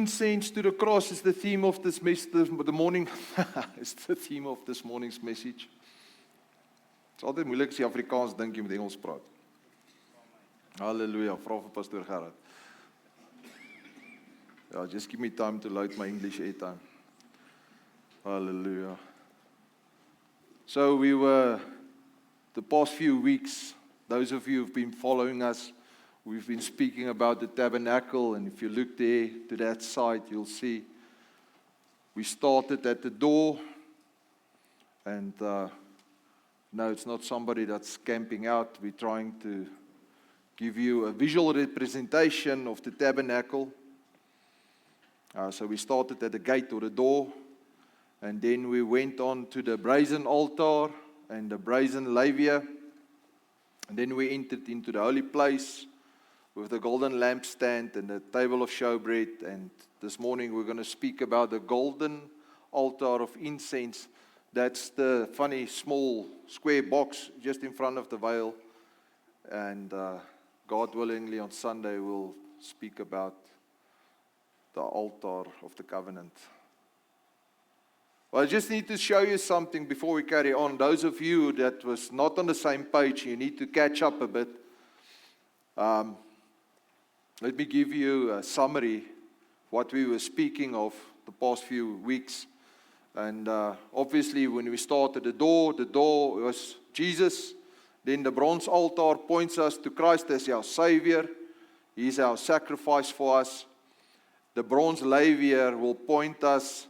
Incense to the cross is the theme of this the morning. Is the theme of this morning's message. Dit is altyd moeilik as jy Afrikaans dink jy moet Engels praat. Halleluja, vra vir Pastor Gerard. Ja, just give me time to load my English airtime. Hallelujah. So we were, the past few weeks, those of you who've been following us, we've been speaking about the tabernacle, and if you look there to that side, you'll see we started at the door, and no, it's not somebody that's camping out. We're trying to give you a visual representation of the tabernacle. So we started at the gate or the door, and then we went on to the brazen altar and the brazen laver, and then we entered into the holy place with the golden lampstand and the table of showbread. And this morning we're going to speak about the golden altar of incense. That's the funny small square box just in front of the veil. And God willingly on Sunday we'll speak about the altar of the covenant. Well, I just need to show you something before we carry on. Those of you that was not on the same page, you need to catch up a bit. Let me give you a summary of what we were speaking of the past few weeks. And obviously when we started the door was Jesus. Then the bronze altar points us to Christ as our Savior. He's our sacrifice for us. The bronze laver will point us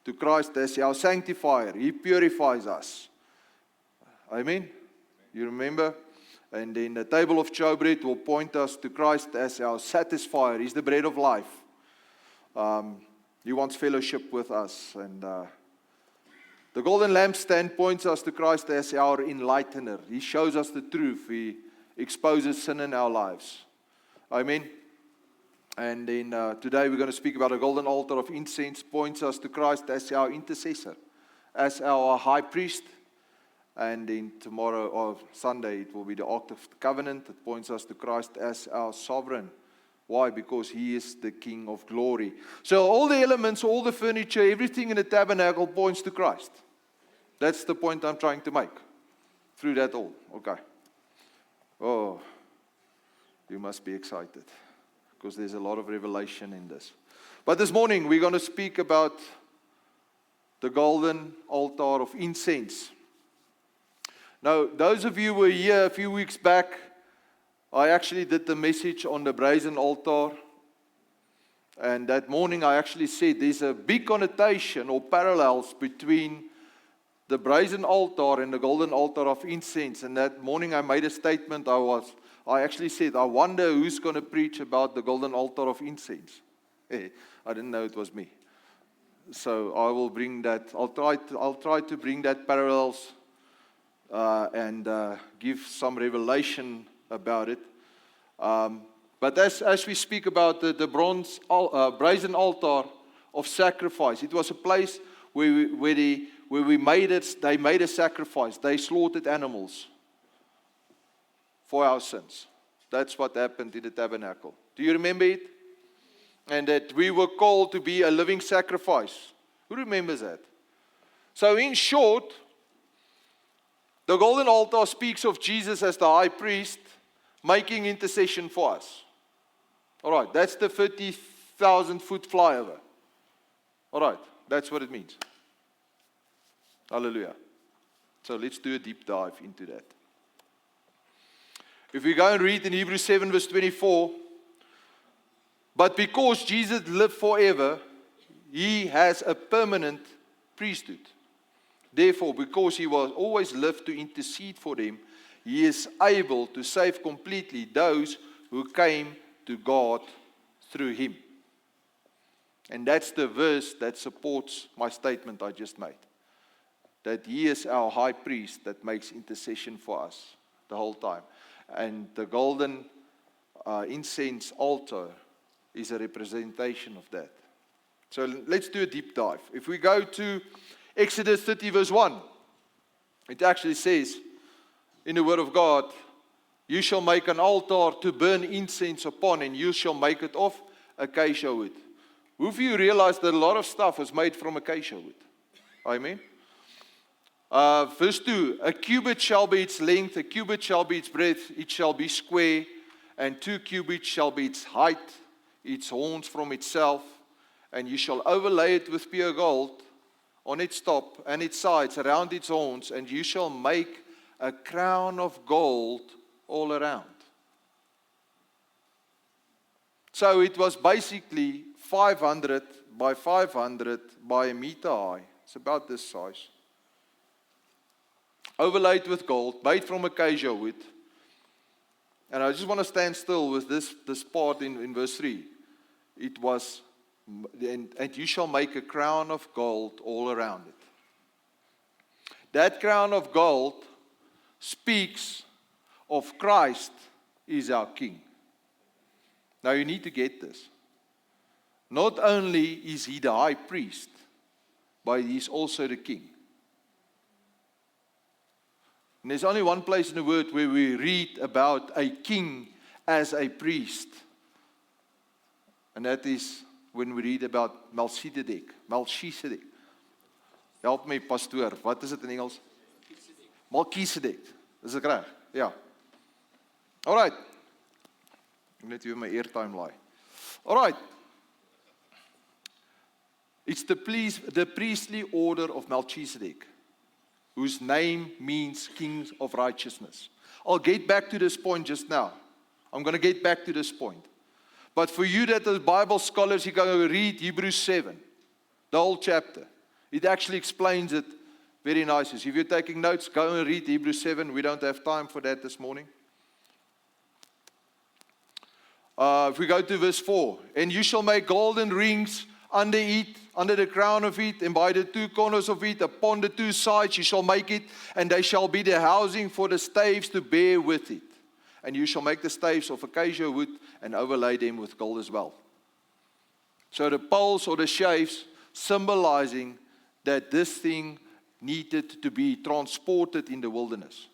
to Christ as our sanctifier. He purifies us. Amen? You remember? And then the table of showbread will point us to Christ as our satisfier. He's the bread of life. He wants fellowship with us. And the golden lampstand points us to Christ as our enlightener. He shows us the truth. He exposes sin in our lives. Amen. And then today we're going to speak about a golden altar of incense. Points us to Christ as our intercessor, as our high priest. And then tomorrow or Sunday it will be the Ark of the Covenant. It points us to Christ as our sovereign. Why? Because He is the King of glory. So all the elements, all the furniture, everything in the tabernacle points to Christ. That's the point I'm trying to make. Through that all. Okay. Oh, you must be excited. Because there's a lot of revelation in this. But this morning we're going to speak about the golden altar of incense. Now, those of you who were here a few weeks back, I actually did the message on the brazen altar. And that morning I actually said there's a big connotation or parallels between the brazen altar and the golden altar of incense. And that morning I made a statement. I actually said, I wonder who's going to preach about the golden altar of incense. I didn't know it was me. So I will bring that. I'll try to bring that parallels and give some revelation about it. But as we speak about the brazen altar of sacrifice, it was a place where we made it. They made a sacrifice. They slaughtered animals for our sins. That's what happened in the tabernacle. Do you remember it? And that we were called to be a living sacrifice. Who remembers that? So in short, the golden altar speaks of Jesus as the high priest making intercession for us. All right, that's the 30,000 foot flyover. All right, that's what it means. Hallelujah. So let's do a deep dive into that. If we go and read in Hebrews 7 verse 24, but because Jesus lived forever, He has a permanent priesthood. Therefore, because He was always lived to intercede for them, He is able to save completely those who came to God through Him. And that's the verse that supports my statement I just made. That He is our high priest that makes intercession for us the whole time. And the golden incense altar is a representation of that. So let's do a deep dive. If we go to Exodus 30 verse 1, it actually says in the Word of God, you shall make an altar to burn incense upon, and you shall make it of acacia wood. Who of you realize that a lot of stuff is made from acacia wood? Amen. Verse 2, a cubit shall be its length, a cubit shall be its breadth, it shall be square, and 2 cubits shall be its height, its horns from itself, and you shall overlay it with pure gold on its top and its sides around its horns, and you shall make a crown of gold all around. So it was basically 500 by 500 by a meter high. It's about this size. Overlaid with gold, made from acacia wood. And I just want to stand still with this part in verse 3. It was, and you shall make a crown of gold all around it. That crown of gold speaks of Christ is our King. Now you need to get this. Not only is he the high priest, but he is also the king. And there's only one place in the Word where we read about a king as a priest. And that is when we read about Melchizedek. Help me, pastoor. Wat is dit in Engels? Melchizedek. Is dit reg? Ja. Alright. Ek net weer my airtime laai. Alright. It's the priestly order of Melchizedek, whose name means King of Righteousness. I'll get back to this point just now. I'm going to get back to this point. But for you that are Bible scholars, you can read Hebrews 7, the whole chapter. It actually explains it very nicely. So if you're taking notes, go and read Hebrews 7. We don't have time for that this morning. If we go to verse 4, and you shall make golden rings under it, under the crown of it, and by the 2 corners of it, upon the 2 sides you shall make it, and they shall be the housing for the staves to bear with it. And you shall make the staves of acacia wood, and overlay them with gold as well. So the poles or the shaves symbolizing that this thing needed to be transported in the wilderness.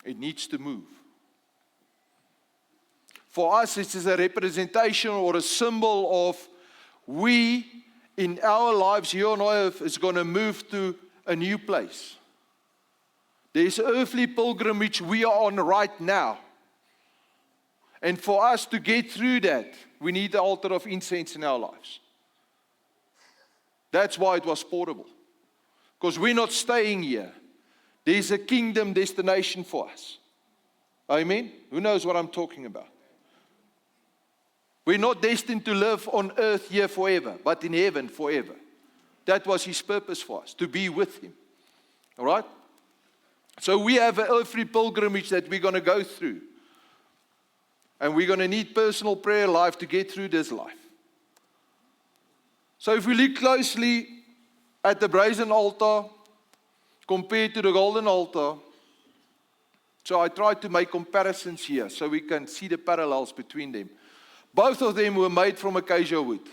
It needs to move. For us, it is a representation or a symbol of we, in our lives here on earth, is going to move to a new place. There's an earthly pilgrimage we are on right now. And for us to get through that, we need the altar of incense in our lives. That's why it was portable. Because we're not staying here. There's a kingdom destination for us. Amen? Who knows what I'm talking about? We're not destined to live on earth here forever, but in heaven forever. That was his purpose for us, to be with him. All right? So we have an earthly pilgrimage that we're going to go through. And we're going to need personal prayer life to get through this life. So if we look closely at the brazen altar compared to the golden altar, so I tried to make comparisons here so we can see the parallels between them. Both of them were made from acacia wood.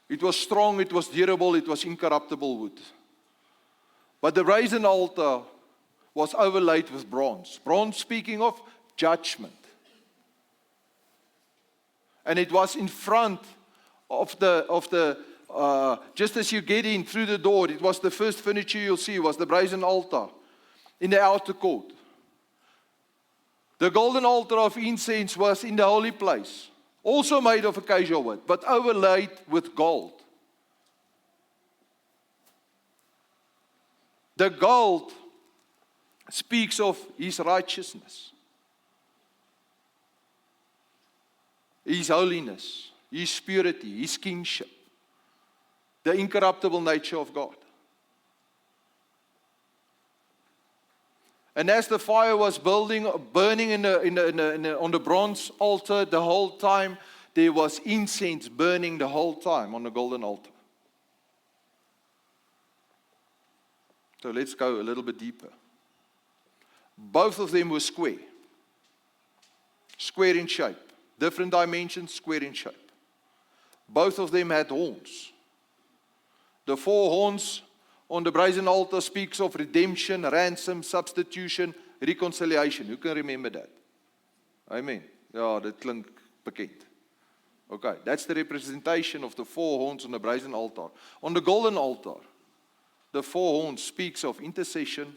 It was strong, it was durable, it was incorruptible wood. But the brazen altar was overlaid with bronze. Bronze speaking of judgment. And it was in front of the just as you get in through the door, it was the first furniture you'll see was the brazen altar in the outer court. The golden altar of incense was in the holy place, also made of acacia wood, but overlaid with gold. The gold speaks of his righteousness, his holiness, his purity, his kingship, the incorruptible nature of God. And as the fire was burning on the bronze altar the whole time, there was incense burning the whole time on the golden altar. So let's go a little bit deeper. Both of them were square. Square in shape. Different dimensions, square in shape. Both of them had horns. The 4 horns on the brazen altar speaks of redemption, ransom, substitution, reconciliation. Who can remember that? Amen. Ja, dit klink bekend. Okay, that's the representation of the four horns on the brazen altar. On the golden altar, the four horns speaks of intercession,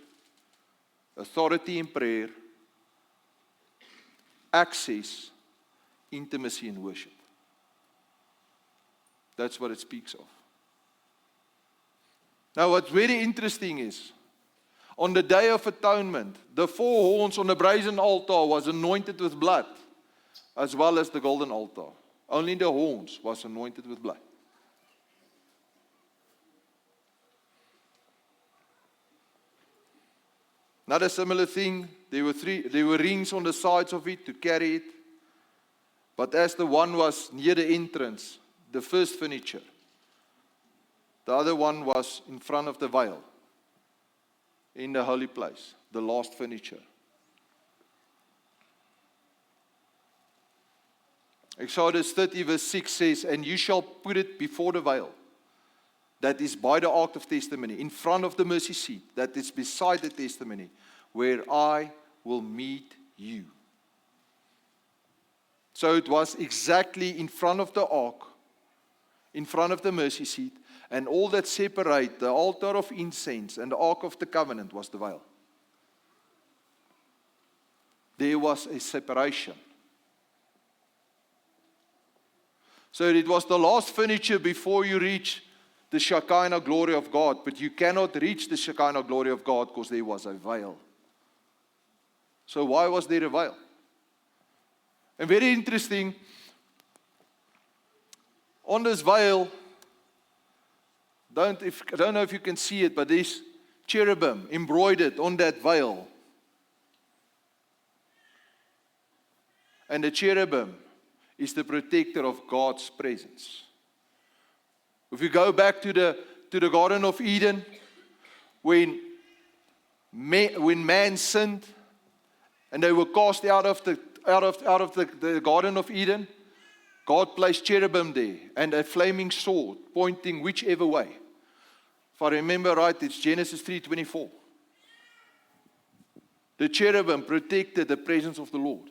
authority in prayer, access, intimacy, and worship. That's what it speaks of. Now, what's very interesting is, on the Day of Atonement, the four horns on the brazen altar was anointed with blood, as well as the golden altar. Only the horns was anointed with blood. Another similar thing, there were rings on the sides of it to carry it. But as the one was near the entrance, the first furniture, the other one was in front of the veil, in the holy place, the last furniture. Exodus 30 verse 6 says, "And you shall put it before the veil, that is by the ark of testimony, in front of the mercy seat, that is beside the testimony, where I will meet you." So it was exactly in front of the ark, in front of the mercy seat, and all that separate the altar of incense and the ark of the covenant was the veil. There was a separation. So it was the last furniture before you reach the Shekinah glory of God, but you cannot reach the Shekinah glory of God because there was a veil. So why was there a veil? And very interesting, on this veil, I don't know if you can see it, but there's cherubim embroidered on that veil. And the cherubim is the protector of God's presence. If you go back to the Garden of Eden, when man sinned and they were cast out of the Garden of Eden, God placed cherubim there and a flaming sword pointing whichever way. If I remember right, it's Genesis 3:24. The cherubim protected the presence of the Lord.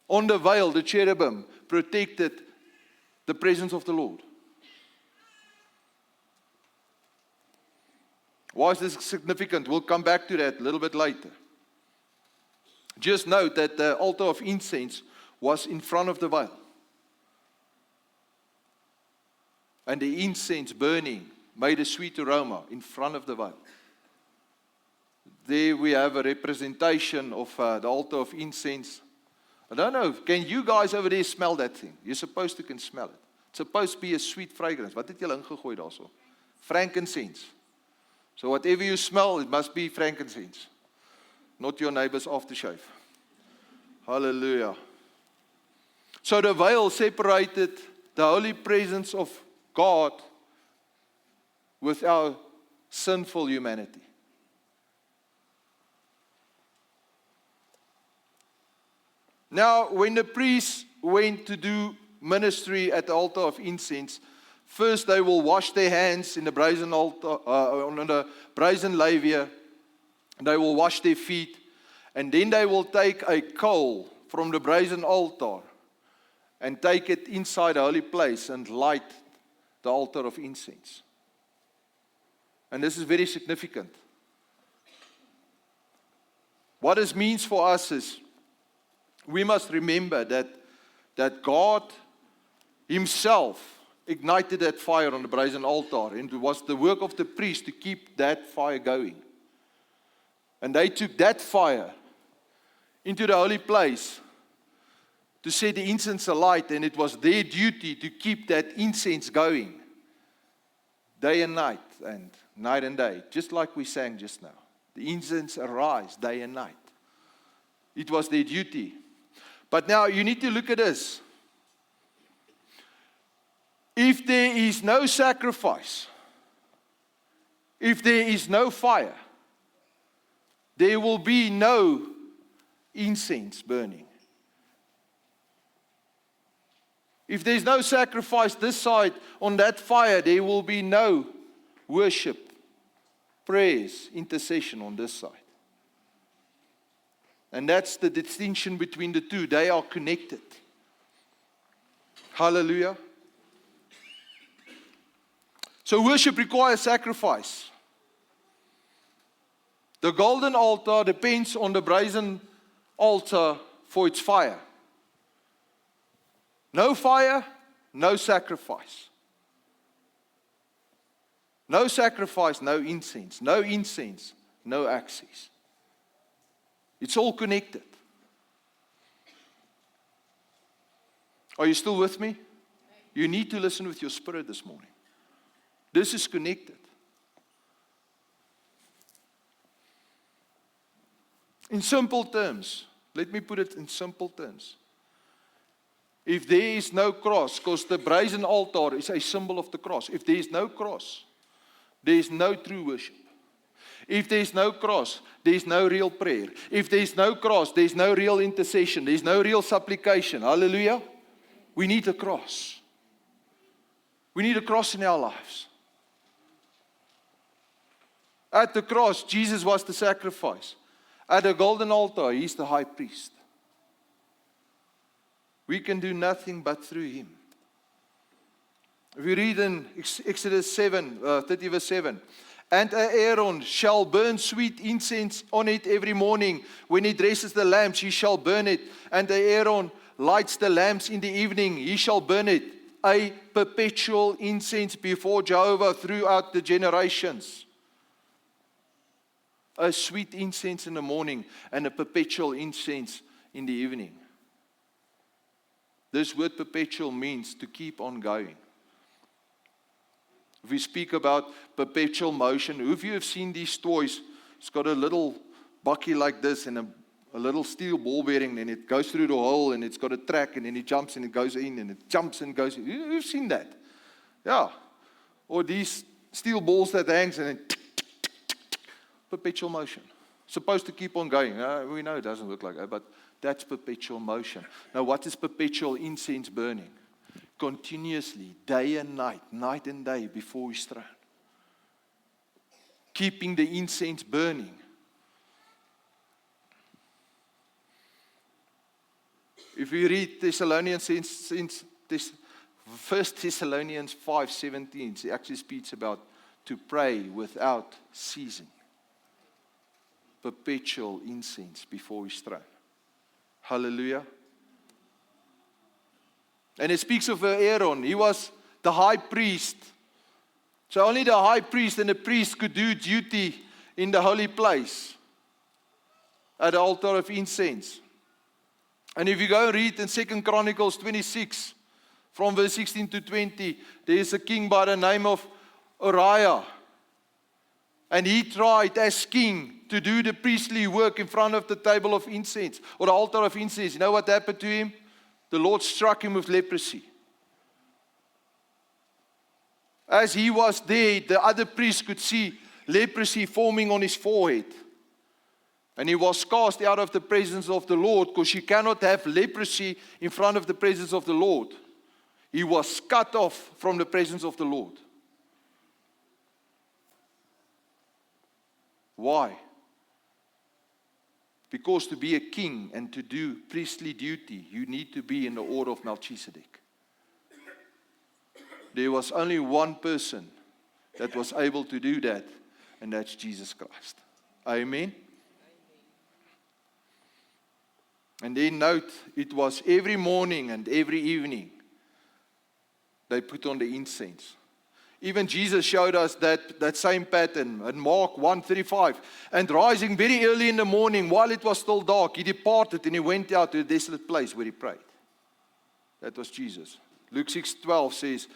On the veil, the cherubim protected the presence of the Lord. Why is this significant? We'll come back to that a little bit later. Just note that the altar of incense was in front of the veil. And the incense burning made a sweet aroma in front of the veil. There we have a representation of the altar of incense. I don't know, can you guys over there smell that thing? You're supposed to can smell it. It's supposed to be a sweet fragrance. Wat het julle ingegooi daarso? Frankincense. So whatever you smell, it must be frankincense. Not your neighbor's aftershave. Hallelujah. So the veil separated the holy presence of God with our sinful humanity. Now, when the priests went to do ministry at the altar of incense, first they will wash their hands in the brazen altar, on the brazen laver. They will wash their feet, and then they will take a coal from the brazen altar and take it inside the holy place and light the altar of incense. And this is very significant. What this means for us is, we must remember that God Himself ignited that fire on the brazen altar, and it was the work of the priest to keep that fire going. And they took that fire into the holy place to set the incense alight, and it was their duty to keep that incense going day and night and day, just like we sang just now. The incense arise day and night. It was their duty. But now you need to look at this. If there is no sacrifice, if there is no fire, there will be no incense burning. If there's no sacrifice this side on that fire, there will be no worship, prayers, intercession on this side. And that's the distinction between the two. They are connected. Hallelujah. So worship requires sacrifice. The golden altar depends on the brazen altar for its fire. No fire, no sacrifice. No sacrifice, no incense. No incense, no access. It's all connected. Are you still with me? You need to listen with your spirit this morning. This is connected. In simple terms, let me put it in simple terms. If there is no cross, because the brazen altar is a symbol of the cross. If there is no cross, there is no true worship. If there is no cross, there is no real prayer. If there is no cross, there is no real intercession. There is no real supplication. Hallelujah. We need a cross. We need a cross in our lives. At the cross, Jesus was the sacrifice. At the golden altar, He's the high priest. We can do nothing but through Him. If you read in Exodus 30 verse 7, and Aaron shall burn sweet incense on it every morning. When he dresses the lamps, he shall burn it. And Aaron lights the lamps in the evening, he shall burn it. A perpetual incense before Jehovah throughout the generations. A sweet incense in the morning and a perpetual incense in the evening. This word perpetual means to keep on going. If we speak about perpetual motion, who of you have seen these toys? It's got a little bucky like this and a little steel ball bearing, and it goes through the hole, and it's got a track, and then it jumps and it goes in, and it jumps and goes in. Who've seen that? Yeah. Or these steel balls that hangs and then perpetual motion. Supposed to keep on going. We know it doesn't work like that, but that's perpetual motion. Now, what is perpetual incense burning? Continuously, day and night, night and day before His throne. Keeping the incense burning. If we read Thessalonians, 1 Thessalonians 5:17, it actually speaks about to pray without ceasing. Perpetual incense before His throne. Hallelujah. And it speaks of Aaron. He was the high priest. So only the high priest and the priest could do duty in the holy place at the altar of incense. And if you go and read in 2 Chronicles 26, from verse 16 to 20, there is a king by the name of Uriah. And he tried as king to do the priestly work in front of the table of incense, or the altar of incense. You know what happened to him? The Lord struck him with leprosy. As he was there, the other priests could see leprosy forming on his forehead. And he was cast out of the presence of the Lord, because you cannot have leprosy in front of the presence of the Lord. He was cut off from the presence of the Lord. Why? Because to be a king and to do priestly duty, you need to be in the order of Melchizedek. There was only one person that was able to do that, and that's Jesus Christ. Amen? And then note, it was every morning and every evening they put on the incense. Even Jesus showed us that same pattern in Mark 1:35. And rising very early in the morning, while it was still dark, He departed and He went out to a desolate place where He prayed. That was Jesus. Luke 6:12 says,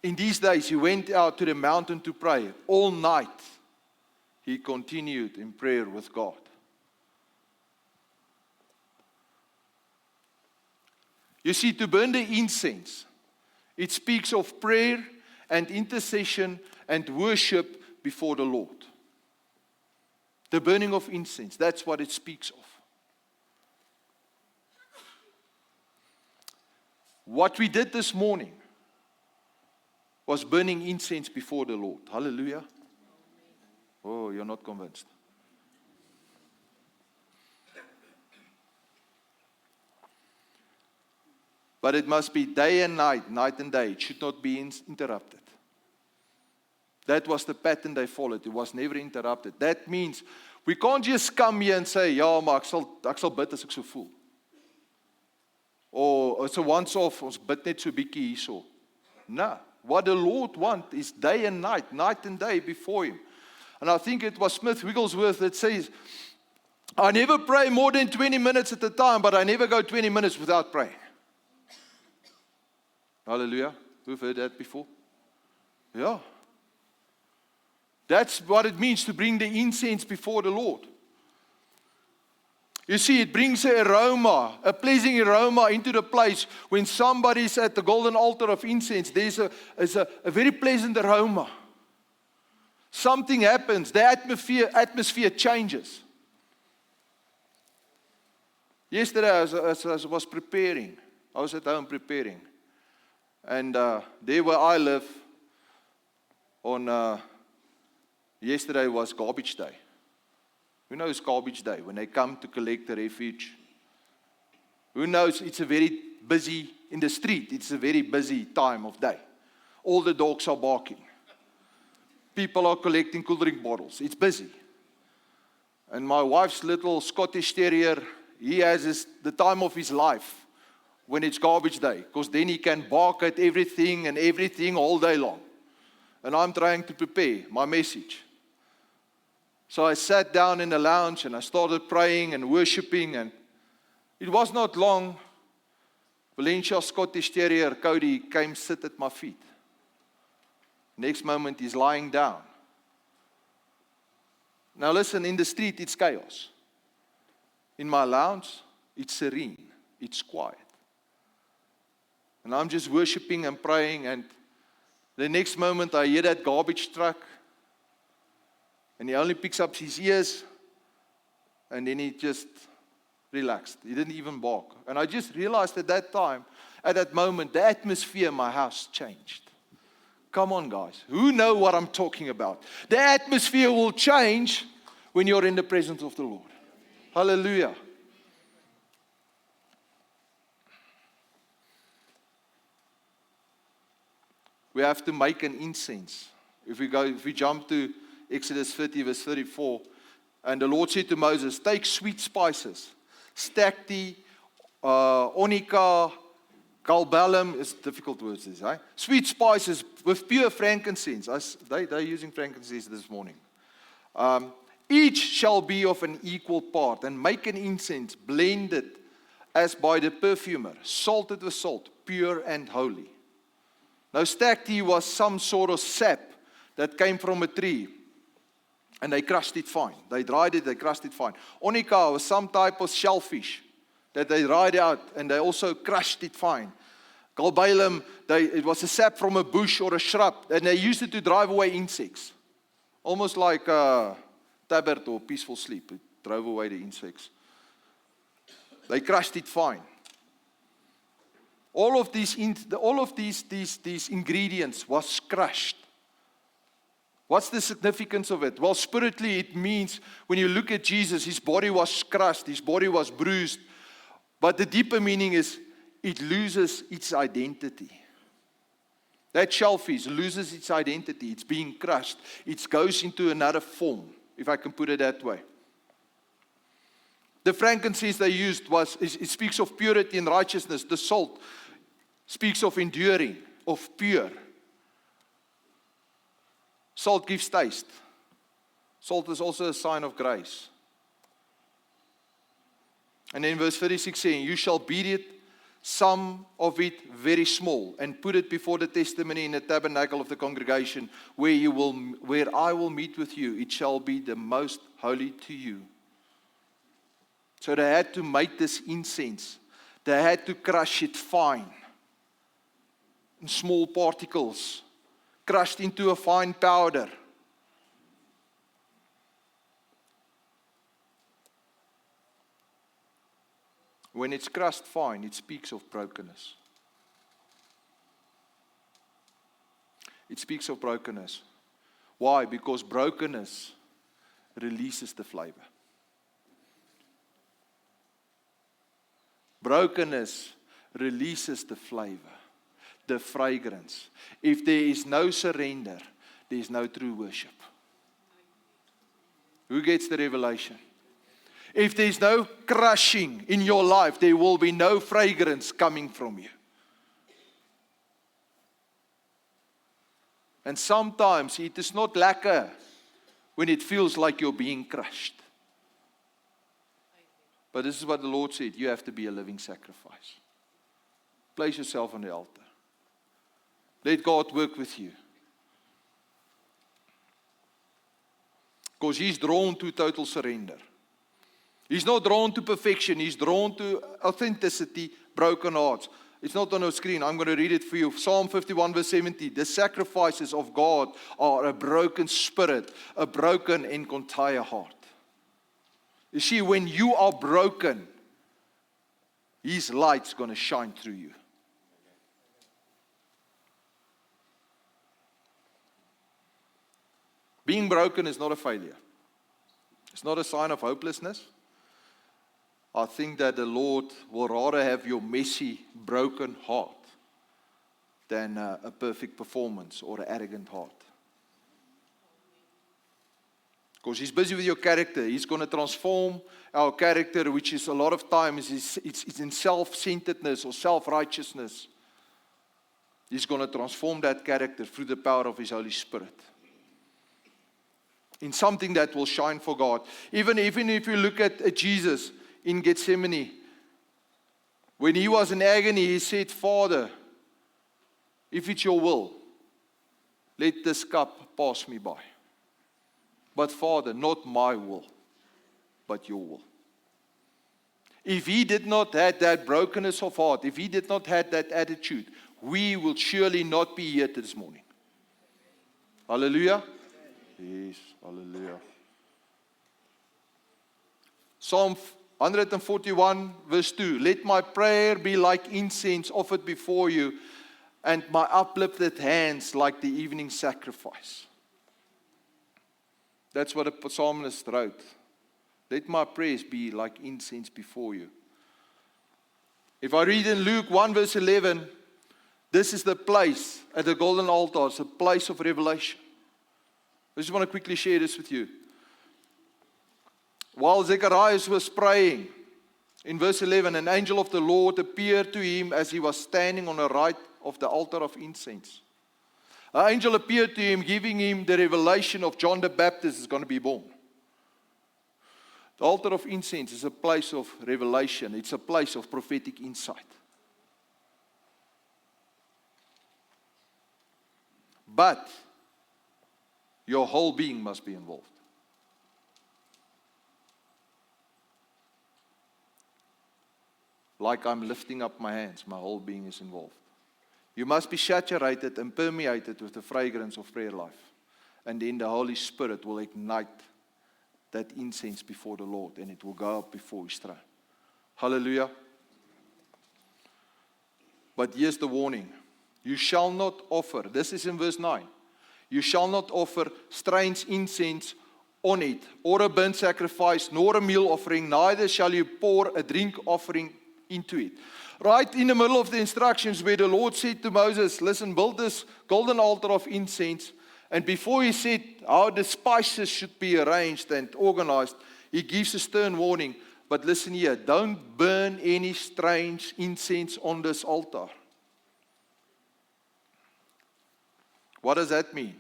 in these days He went out to the mountain to pray. All night He continued in prayer with God. You see, to burn the incense, it speaks of prayer and intercession and worship before the Lord. The burning of incense, that's what it speaks of. What we did this morning was burning incense before the Lord. Hallelujah. Oh, you're not convinced. But it must be day and night, night and day. It should not be interrupted. That was the pattern they followed. It was never interrupted. That means we can't just come here and say, ja, maar ek sal bid as ek so voel. Or it's a once-off, ons bid net so bietjie hierso. No. What the Lord wants is day and night and day before Him. And I think it was Smith Wigglesworth that says, I never pray more than 20 minutes at a time, but I never go 20 minutes without praying. Hallelujah. Who've heard that before? Yeah. That's what it means to bring the incense before the Lord. You see, it brings an aroma, a pleasing aroma into the place. When somebody's at the golden altar of incense, there's a very pleasant aroma. Something happens, the atmosphere changes. Yesterday, as I was preparing, I was at home preparing. And there where I live, yesterday was garbage day. Who knows garbage day? When they come to collect the refuge. Who knows it's a very busy, in the street, it's a very busy time of day. All the dogs are barking. People are collecting cool drink bottles. It's busy. And my wife's little Scottish Terrier, he has the time of his life when it's garbage day. Because then he can bark at everything and everything all day long. And I'm trying to prepare my message. So I sat down in the lounge and I started praying and worshiping, and it was not long. Valencia Scottish Terrier, Cody, came sit at my feet. Next moment he's lying down. Now listen, in the street it's chaos. In my lounge, it's serene, it's quiet. And I'm just worshiping and praying, and the next moment I hear that garbage truck. And he only picks up his ears, and then he just relaxed. He didn't even bark. And I just realized at that time, at that moment, the atmosphere in my house changed. Come on, guys. Who know what I'm talking about? The atmosphere will change when you're in the presence of the Lord. Hallelujah. We have to make an incense. If we jump to Exodus 30, verse 34, and the Lord said to Moses, take sweet spices, stacte, onycha, galbanum, it's difficult words this, eh? Sweet spices with pure frankincense. They're using frankincense this morning. Each shall be of an equal part, and make an incense blended as by the perfumer, salted with salt, pure and holy. Now stacte was some sort of sap that came from a tree. And they crushed it fine. They dried it, they crushed it fine. Onycha was some type of shellfish that they dried out, and they also crushed it fine. Galbanum, it was a sap from a bush or a shrub, and they used it to drive away insects. Almost like Tabert or peaceful sleep. It drove away the insects. They crushed it fine. All of these ingredients was crushed. What's the significance of it? Well, spiritually, it means when you look at Jesus, his body was crushed, his body was bruised. But the deeper meaning is it loses its identity. That shellfish loses its identity. It's being crushed. It goes into another form, if I can put it that way. The frankincense they used it speaks of purity and righteousness. The salt speaks of enduring, of pure. Salt gives taste. Salt is also a sign of grace. And then verse 36 saying, you shall beat it, some of it very small, and put it before the testimony in the tabernacle of the congregation, where I will meet with you. It shall be the most holy to you. So they had to make this incense. They had to crush it fine, in small particles, crushed into a fine powder. When it's crushed fine, it speaks of brokenness. It speaks of brokenness. Why? Because brokenness releases the flavor. Brokenness releases the flavor, the fragrance. If there is no surrender, there is no true worship. Who gets the revelation? If there is no crushing in your life, there will be no fragrance coming from you. And sometimes it is not lekker when it feels like you're being crushed. But this is what the Lord said, you have to be a living sacrifice. Place yourself on the altar. Let God work with you. Because He's drawn to total surrender. He's not drawn to perfection. He's drawn to authenticity, broken hearts. It's not on our screen. I'm going to read it for you. Psalm 51 verse 70. The sacrifices of God are a broken spirit, a broken and contrite heart. You see, when you are broken, His light's going to shine through you. Being broken is not a failure. It's not a sign of hopelessness. I think that the Lord will rather have your messy, broken heart than a perfect performance or an arrogant heart. Because He's busy with your character. He's going to transform our character, which is a lot of times it's in self-centeredness or self-righteousness. He's going to transform that character through the power of His Holy Spirit. In something that will shine for God. Even if you look at Jesus in Gethsemane, when He was in agony, He said, Father, if it's your will, let this cup pass me by. But Father, not my will, but your will. If He did not have that brokenness of heart, if He did not have that attitude, we will surely not be here this morning. Hallelujah. Yes, hallelujah. Psalm 141 verse 2. Let my prayer be like incense offered before you, and my uplifted hands like the evening sacrifice. That's what the psalmist wrote. Let my prayers be like incense before you. If I read in Luke 1 verse 11, this is the place at the golden altar. It's a place of revelation. I just want to quickly share this with you. While Zacharias was praying, in verse 11, an angel of the Lord appeared to him as he was standing on the right of the altar of incense. An angel appeared to him, giving him the revelation of John the Baptist is going to be born. The altar of incense is a place of revelation. It's a place of prophetic insight. But your whole being must be involved. Like I'm lifting up my hands, my whole being is involved. You must be saturated and permeated with the fragrance of prayer life. And then the Holy Spirit will ignite that incense before the Lord, and it will go up before His throne. Hallelujah. But here's the warning. You shall not offer, this is in verse 9. You shall not offer strange incense on it, or a burnt sacrifice, nor a meal offering, neither shall you pour a drink offering into it. Right in the middle of the instructions where the Lord said to Moses, listen, build this golden altar of incense. And before He said how the spices should be arranged and organized, He gives a stern warning. But listen here, don't burn any strange incense on this altar. What does that mean?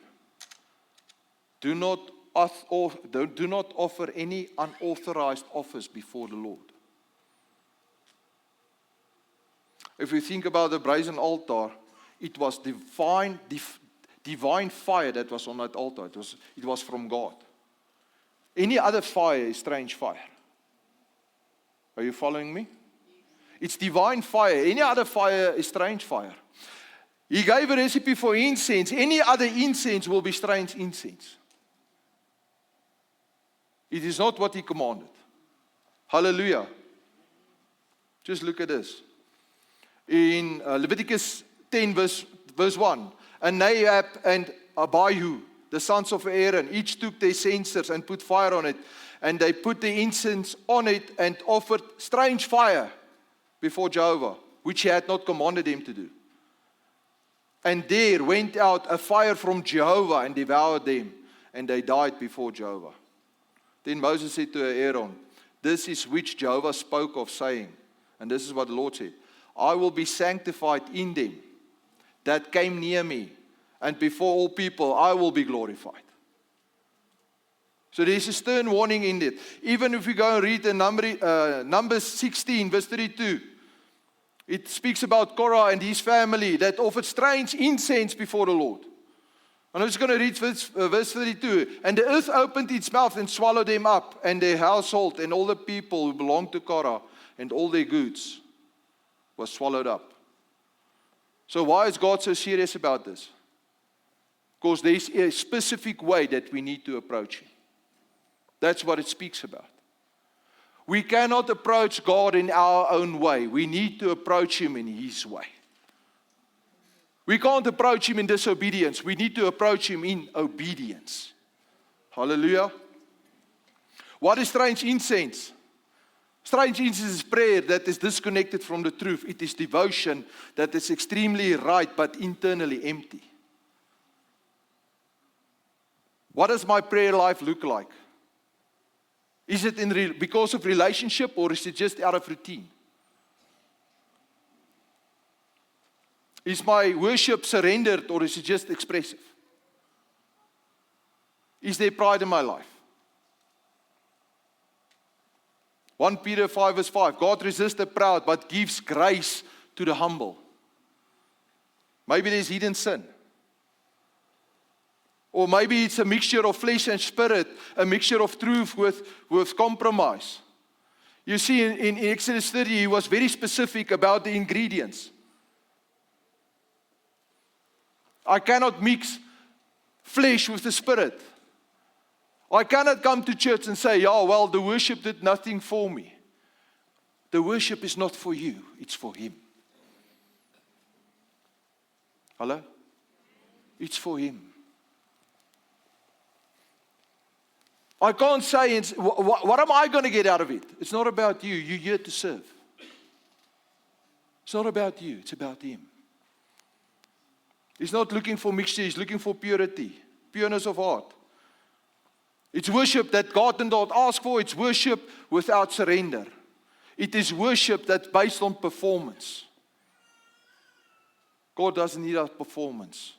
Do not offer any unauthorized offers before the Lord. If we think about the brazen altar, it was divine fire that was on that altar. It was from God. Any other fire is strange fire. Are you following me? It's divine fire. Any other fire is strange fire. He gave a recipe for incense. Any other incense will be strange incense. It is not what He commanded. Hallelujah. Just look at this. In Leviticus 10 verse 1. And Nadab and Abihu, the sons of Aaron, each took their censers and put fire on it. And they put the incense on it and offered strange fire before Jehovah. which he had not commanded them to do. And there went out a fire from Jehovah and devoured them, and they died before Jehovah. Then Moses said to Aaron, this is which Jehovah spoke of, saying, and this is what the Lord said, I will be sanctified in them that came near me, and before all people I will be glorified. So there's a stern warning in it. Even if we go and read the Numbers 16, verse 32, it speaks about Korah and his family that offered strange incense before the Lord. And I'm just going to read verse 32. And the earth opened its mouth and swallowed them up, and their household and all the people who belonged to Korah and all their goods was swallowed up. So why is God so serious about this? Because there's a specific way that we need to approach Him. That's what it speaks about. We cannot approach God in our own way. We need to approach Him in His way. We can't approach Him in disobedience. We need to approach Him in obedience. Hallelujah. What is strange incense? Strange incense is prayer that is disconnected from the truth. It is devotion that is extremely right but internally empty. What does my prayer life look like? Is it because of relationship, or is it just out of routine? Is my worship surrendered, or is it just expressive? Is there pride in my life? 1 Peter 5 verse 5, God resists the proud, but gives grace to the humble. Maybe there's hidden sin. Or maybe it's a mixture of flesh and spirit, a mixture of truth with compromise. You see, in Exodus 30, he was very specific about the ingredients. I cannot mix flesh with the spirit. I cannot come to church and say, oh, well, the worship did nothing for me. The worship is not for you, it's for Him. Hello? It's for Him. I can't say, what am I going to get out of it? It's not about you. You're here to serve. It's not about you. It's about Him. He's not looking for mixture. He's looking for purity, pureness of heart. It's worship that God did not ask for. It's worship without surrender. It is worship that's based on performance. God doesn't need our performance.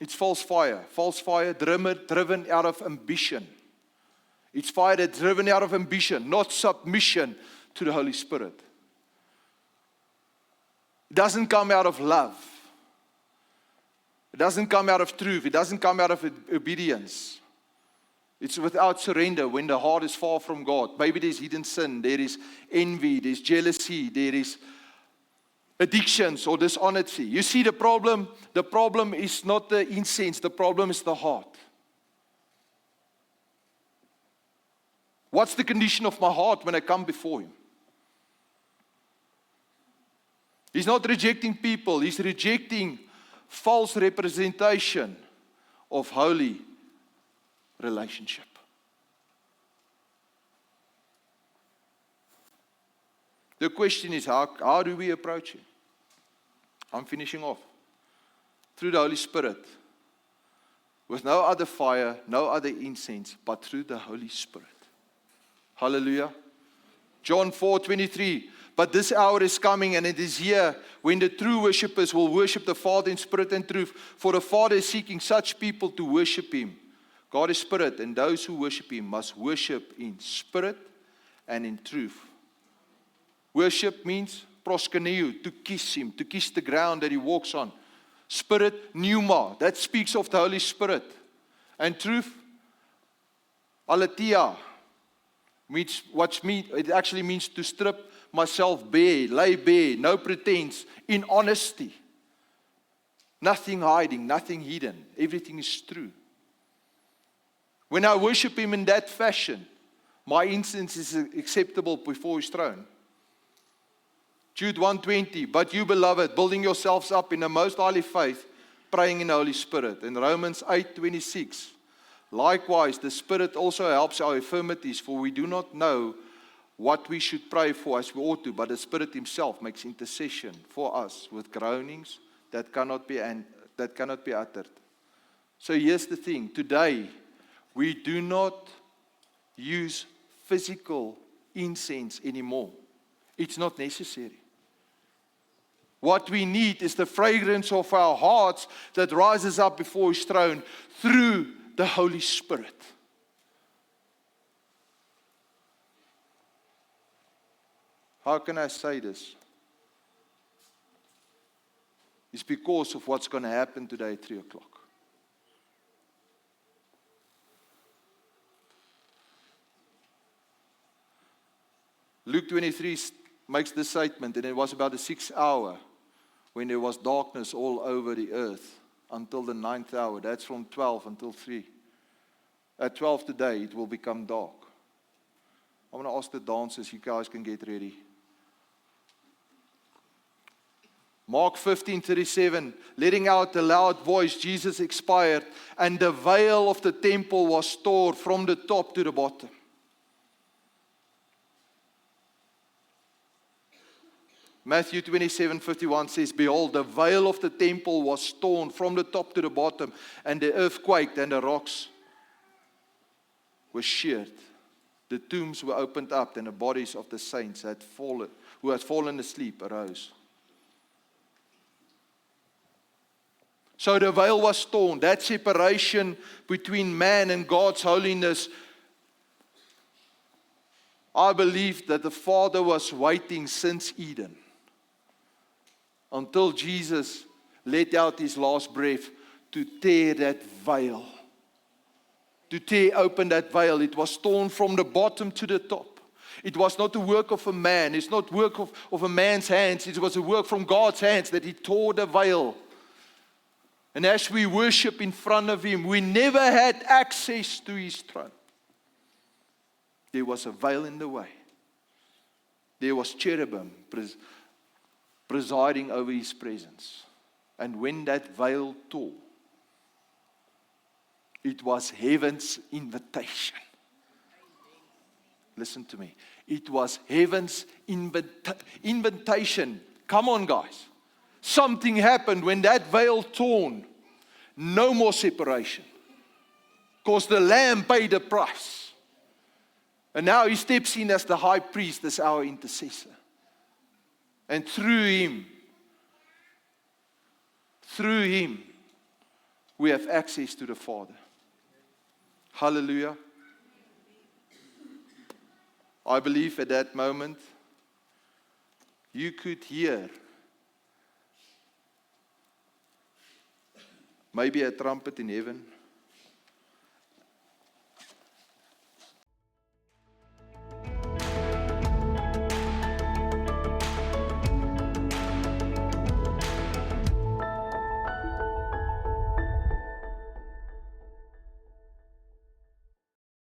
It's false fire driven out of ambition. It's fire that's driven out of ambition, not submission to the Holy Spirit. It doesn't come out of love. It doesn't come out of truth. It doesn't come out of obedience. It's without surrender when the heart is far from God. Maybe there's hidden sin, there is envy, there's jealousy, there is addictions or dishonesty. You see the problem is not the incense, the problem is the heart. What's the condition of my heart when I come before Him? He's not rejecting people, He's rejecting false representation of holy relationship. The question is, how do we approach Him? I'm finishing off. Through the Holy Spirit. With no other fire, no other incense, but through the Holy Spirit. Hallelujah. John 4:23. But this hour is coming, and it is here, when the true worshippers will worship the Father in spirit and truth. For the Father is seeking such people to worship Him. God is spirit, and those who worship Him must worship in spirit and in truth. Worship means proskuneo, to kiss Him, to kiss the ground that He walks on. Spirit, pneuma, that speaks of the Holy Spirit. And truth, aletheia, it actually means to strip myself bare, lay bare, no pretense, in honesty. Nothing hiding, nothing hidden. Everything is true. When I worship Him in that fashion, my incense is acceptable before His throne. Jude 1:20, but you, beloved, building yourselves up in the most holy faith, praying in the Holy Spirit. And Romans 8:26, likewise, the Spirit also helps our infirmities, for we do not know what we should pray for as we ought to, but the Spirit Himself makes intercession for us with groanings that cannot be uttered. So here's the thing. Today, we do not use physical incense anymore. It's not necessary. What we need is the fragrance of our hearts that rises up before His throne through the Holy Spirit. How can I say this? It's because of what's going to happen today at 3 o'clock. Luke 23 makes this statement, and it was about the 6th hour when there was darkness all over the earth until the 9th hour. That's from 12 until 3. At 12 today, it will become dark. I'm going to ask the dancers, you guys can get ready. Mark 15:37, letting out a loud voice, Jesus expired, and the veil of the temple was torn from the top to the bottom. Matthew 27:51 says, behold, the veil of the temple was torn from the top to the bottom, and the earth quaked, and the rocks were sheared. The tombs were opened up, and the bodies of the saints who had fallen asleep arose. So the veil was torn. That separation between man and God's holiness, I believe that the Father was waiting since Eden, until Jesus let out His last breath to tear that veil. To tear open that veil. It was torn from the bottom to the top. It was not the work of a man. It's not work of a man's hands. It was a work from God's hands that He tore the veil. And as we worship in front of Him, we never had access to His throne. There was a veil in the way. There was cherubim presiding over His presence. And when that veil tore, it was heaven's invitation. Listen to me. It was heaven's invitation. Come on, guys. Something happened when that veil torn. No more separation. Because the Lamb paid the price. And now He steps in as the high priest, as our intercessor. And through Him, we have access to the Father. Hallelujah. I believe at that moment, you could hear maybe a trumpet in heaven.